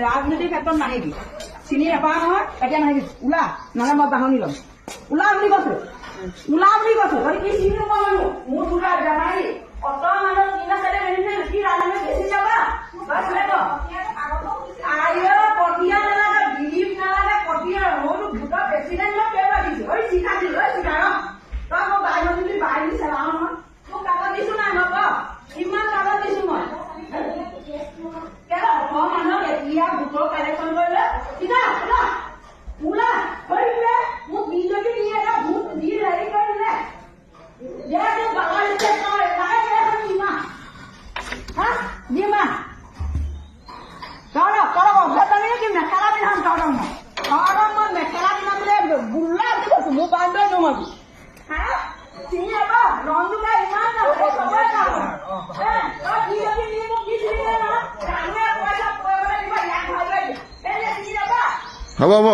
ৰাজনীতিৰ ক্ষেত্ৰত নাহিবি চিনি নাপাওঁ নহয় এতিয়া নাহিবি ওলা নহ'লে মই বাহনি ল'ম ওলা বুলি কৈছো তই কি চিনি নাপাওঁ মানুহ মোৰ ওলা বেমাৰী অত মানুহ কিনা চাইডে মেলিছে কি ৰাজনীতি বেছি যাবা কটীয়া নালাগে দিলীপ নালাগে কটীয়া মইতো ভোটৰ প্ৰেচিডেণ্টক কেইবাৰ দিছো ঐ চিধা দিলো ঐ চিধা ৰ তই মই বাহিৰত যদি বাহিৰ চেলাও নহয় তোক কাগজ দিছো নাই মই ক কিমান কাগজ দিছো মই মানুহক এতিয়া ভোটৰ কালেকশ্যন কৰিলে চিধা ওলা কৰিলে মোক বিজেপি দি এটা ভোট দি হেৰি কৰিলে মেখেলা পিন্ধাম তহঁতক মই মেখেলা পিন্ধাম বোলে বুল্লা বুলি কৈছো মোৰ বান্ধৱে নমাবি চিনি নাপাওঁ ৰংটো ইমান হ'ব হ'ব।